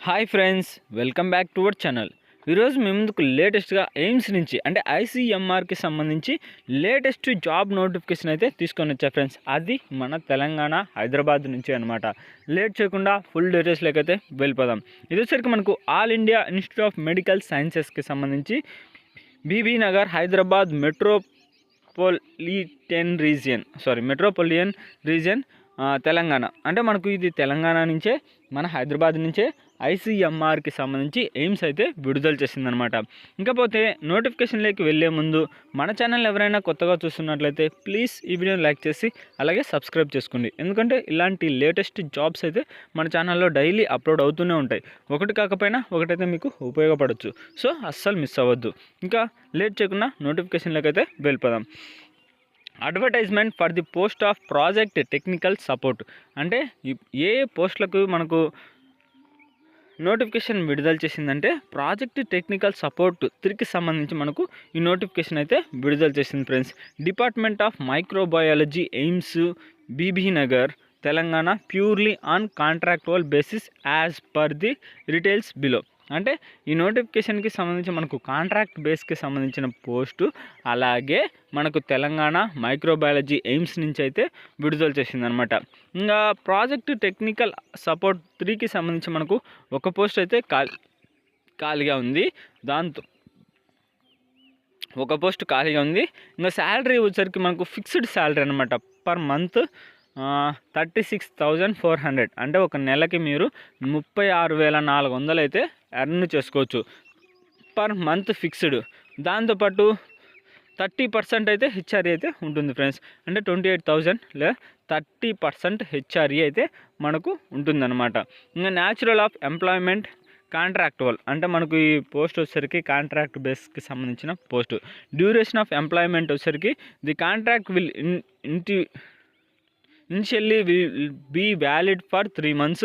Hi friends, welcome back to our channel. ఈరోజు మీ ముందుకు లేటెస్ట్గా ఎయిమ్స్ నుంచి అంటే ఐసీఎంఆర్కి సంబంధించి లేటెస్ట్ జాబ్ నోటిఫికేషన్ అయితే తీసుకొని వచ్చా ఫ్రెండ్స్. అది మన తెలంగాణ హైదరాబాద్ నుంచి అనమాట. లేట్ చేయకుండా ఫుల్ డీటెయిల్స్లోకి అయితే వెళ్ళిపోదాం. ఇది వచ్చరికి మనకు All India Institute of Medical సైన్సెస్కి సంబంధించి బీబీ నగర్ హైదరాబాద్ మెట్రోపాలియన్ రీజియన్ తెలంగాణ. అంటే మనకు ఇది తెలంగాణ నుంచే, మన హైదరాబాద్ నుంచే ఐసీఎంఆర్కి సంబంధించి ఎయిమ్స్ అయితే విడుదల చేసిందనమాట. ఇంకపోతే నోటిఫికేషన్లోకి వెళ్ళే ముందు మన ఛానల్ ఎవరైనా కొత్తగా చూస్తున్నట్లయితే ప్లీజ్ ఈ వీడియోని లైక్ చేసి అలాగే సబ్స్క్రైబ్ చేసుకోండి. ఎందుకంటే ఇలాంటి లేటెస్ట్ జాబ్స్ అయితే మన ఛానల్లో డైలీ అప్లోడ్ అవుతూనే ఉంటాయి. ఒకటి కాకపోయినా ఒకటైతే మీకు ఉపయోగపడవచ్చు. సో అస్సలు మిస్ అవ్వద్దు. ఇంకా లేట్ చేయకుండా నోటిఫికేషన్లోకి అయితే వెళ్ళిపోదాం. Advertisement for the post of project technical support. అంటే ఏ పోస్టులకు మనకు నోటిఫికేషన్ విడుదల చేసిందంటే ప్రాజెక్ట్ టెక్నికల్ సపోర్ట్ 3కి సంబంధించి మనకు ఈ నోటిఫికేషన్ అయితే విడుదల చేసింది friends. Department of microbiology, AIIMS, Bibi Nagar, Telangana, purely on contractual basis as per the details below. అంటే ఈ నోటిఫికేషన్కి సంబంధించి మనకు కాంట్రాక్ట్ బేస్కి సంబంధించిన పోస్టు, అలాగే మనకు తెలంగాణ మైక్రోబయాలజీ ఎయిమ్స్ నుంచి అయితే విడుదల చేసిందనమాట. ఇంకా ప్రాజెక్ట్ టెక్నికల్ సపోర్ట్ 3కి సంబంధించి మనకు ఒక పోస్ట్ అయితే ఖాళీగా ఉంది. దాంతో ఒక పోస్ట్ ఖాళీగా ఉంది. ఇంకా శాలరీ వచ్చేసరికి మనకు ఫిక్స్డ్ శాలరీ అనమాట. Per month 36,400. అంటే ఒక నెలకి మీరు 36,400 అయితే ఎర్న్ చేసుకోవచ్చు పర్ మంత్ ఫిక్స్డ్. దాంతోపాటు 30% అయితే హెచ్ఆర్ఏ అయితే ఉంటుంది ఫ్రెండ్స్. అంటే 28,000 లేదా 30% హెచ్ఆర్ఏ అయితే మనకు ఉంటుందన్నమాట. ఇంకా న్యాచురల్ ఆఫ్ ఎంప్లాయ్మెంట్ కాంట్రాక్టువల్. అంటే మనకు ఈ పోస్ట్ వచ్చేసరికి కాంట్రాక్ట్ బేస్కి సంబంధించిన పోస్ట్. డ్యూరేషన్ ఆఫ్ ఎంప్లాయ్మెంట్ వచ్చేసరికి the contract will initially will be valid for 3 months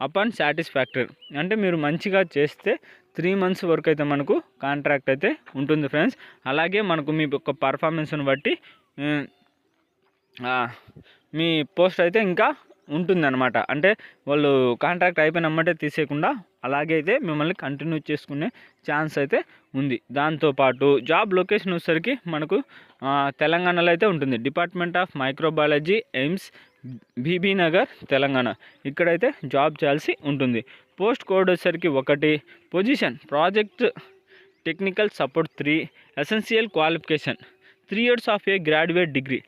upon satisfactory. అంటే మీరు మంచిగా చేస్తే 3 months వరకు అయితే మనకు కాంట్రాక్ట్ అయితే ఉంటుంది ఫ్రెండ్స్. అలాగే మనకు మీ యొక్క పర్ఫార్మెన్స్ని బట్టి మీ పోస్ట్ అయితే ఇంకా ఉంటుందన్నమాట. అంటే వాళ్ళు కాంట్రాక్ట్ అయిపోయినమ్మంటే తీసేయకుండా అలాగే అయితే మిమ్మల్ని కంటిన్యూ చేసుకునే ఛాన్స్ అయితే ఉంది. దాంతోపాటు జాబ్ లొకేషన్ వచ్చేసరికి మనకు తెలంగాణలో అయితే ఉంటుంది. Department of microbiology, AIIMS, Bibi Nagar, Telangana. ఇక్కడైతే జాబ్ చేయాల్సి ఉంటుంది. పోస్ట్ కోడ్ వచ్చేసరికి 1. Position project technical support 3. Essential qualification 3 years of a graduate degree.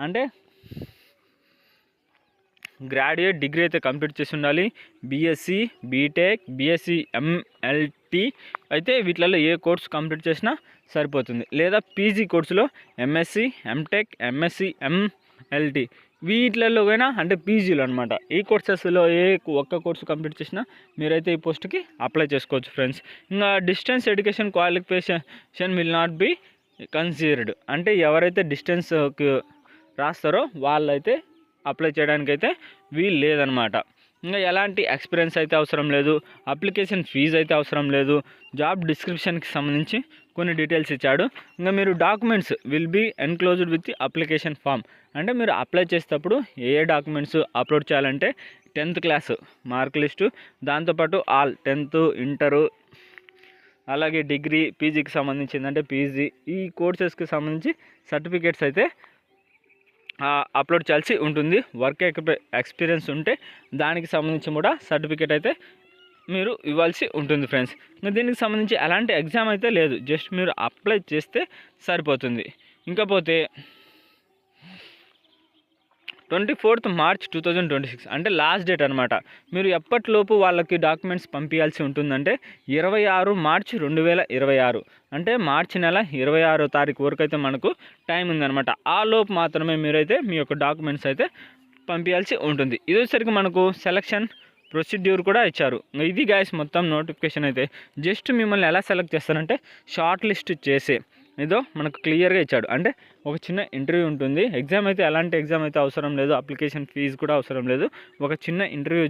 అంటే గ్రాడ్యుయేట్ డిగ్రీ అయితే కంప్లీట్ చేసి ఉండాలి. బీఎస్సీ, బీటెక్, బీఎస్సీ ఎంఎల్టీ అయితే వీటిలలో ఏ కోర్స్ కంప్లీట్ చేసినా సరిపోతుంది. లేదా పీజీ కోర్సులో ఎంఎస్సి, ఎంటెక్, ఎంఎస్సి, ఎంఎల్టీ వీటిలలో అయినా, అంటే పీజీలో అనమాట. ఈ కోర్సెస్లో ఏ ఒక్క కోర్సు కంప్లీట్ చేసినా మీరైతే ఈ పోస్ట్కి అప్లై చేసుకోవచ్చు ఫ్రెండ్స్. ఇంకా distance education qualification will not be considered. అంటే ఎవరైతే డిస్టెన్స్కి రాస్తారో వాళ్ళైతే అప్లై చేయడానికి అయితే వీలు లేదనమాట. ఇంకా ఎలాంటి ఎక్స్పీరియన్స్ అయితే అవసరం లేదు. అప్లికేషన్ ఫీజు అయితే అవసరం లేదు. జాబ్ డిస్క్రిప్షన్కి సంబంధించి కొన్ని డీటెయిల్స్ ఇచ్చాడు. ఇంకా మీరు documents will be enclosed with application form. అంటే మీరు అప్లై చేసేటప్పుడు ఏ డాక్యుమెంట్స్ అప్లోడ్ చేయాలంటే 10th క్లాస్ మార్క్ లిస్టు, దాంతోపాటు ఆల్ 10th, ఇంటరు, అలాగే డిగ్రీ, పీజీకి సంబంధించిందంటే పీజీ, ఈ కోర్సెస్కి సంబంధించి సర్టిఫికేట్స్ అయితే అప్లోడ్ చేయాల్సి ఉంటుంది. వర్క్ ఎక్స్పీరియన్స్ ఉంటే దానికి సంబంధించి కూడా సర్టిఫికేట్ అయితే మీరు ఇవ్వాల్సి ఉంటుంది ఫ్రెండ్స్. దీనికి సంబంధించి ఎలాంటి ఎగ్జామ్ అయితే లేదు, జస్ట్ మీరు అప్లై చేస్తే సరిపోతుంది. ఇంకపోతే 24th March 2026 అంటే లాస్ట్ డేట్ అనమాట. మీరు ఎప్పటిలోపు వాళ్ళకి డాక్యుమెంట్స్ పంపించాల్సి ఉంటుందంటే 26 March 2026. అంటే మార్చి నెల 26వ తారీఖు వరకు అయితే మనకు టైం ఉందన్నమాట. ఆ లోపు మాత్రమే మీరైతే మీ యొక్క డాక్యుమెంట్స్ అయితే పంపించాల్సి ఉంటుంది. ఇది వచ్చేసరికి మనకు సెలక్షన్ ప్రొసీడ్యూర్ కూడా ఇచ్చారు. ఇది గైస్ మొత్తం నోటిఫికేషన్ అయితే. జస్ట్ మిమ్మల్ని ఎలా సెలెక్ట్ చేస్తారంటే షార్ట్ లిస్ట్ చేసే ఏదో మనకు క్లియర్గా ఇచ్చాడు. అంటే ఒక చిన్న ఇంటర్వ్యూ ఉంటుంది. ఎగ్జామ్ అయితే ఎలాంటి ఎగ్జామ్ అయితే అవసరం లేదు, అప్లికేషన్ ఫీజు కూడా అవసరం లేదు. ఒక చిన్న ఇంటర్వ్యూ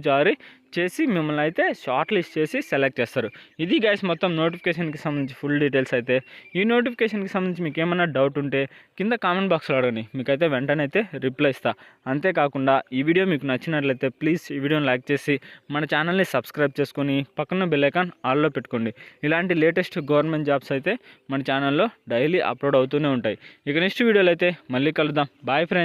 చేసి మిమ్మల్ని అయితే షార్ట్ లిస్ట్ చేసి సెలెక్ట్ చేస్తారు. ఇది గైస్ మొత్తం నోటిఫికేషన్కి సంబంధించి ఫుల్ డీటెయిల్స్ అయితే. ఈ నోటిఫికేషన్కి సంబంధించి మీకు ఏమైనా డౌట్ ఉంటే కింద కామెంట్ బాక్స్లో అడగండి, మీకైతే వెంటనే అయితే రిప్లై ఇస్తా. అంతేకాకుండా ఈ వీడియో మీకు నచ్చినట్లయితే ప్లీజ్ ఈ వీడియోని లైక్ చేసి మన ఛానల్ని సబ్స్క్రైబ్ చేసుకొని పక్కన బెల్ ఐకాన్ ఆల్లో పెట్టుకోండి. ఇలాంటి లేటెస్ట్ గవర్నమెంట్ జాబ్స్ అయితే మన ఛానల్లో డైలీ అప్లోడ్ అవుతూనే ఉంటాయి. ఇక నెక్స్ట్ వీడియోలో అయితే మళ్ళీ కలుద్దాం. Bye friends.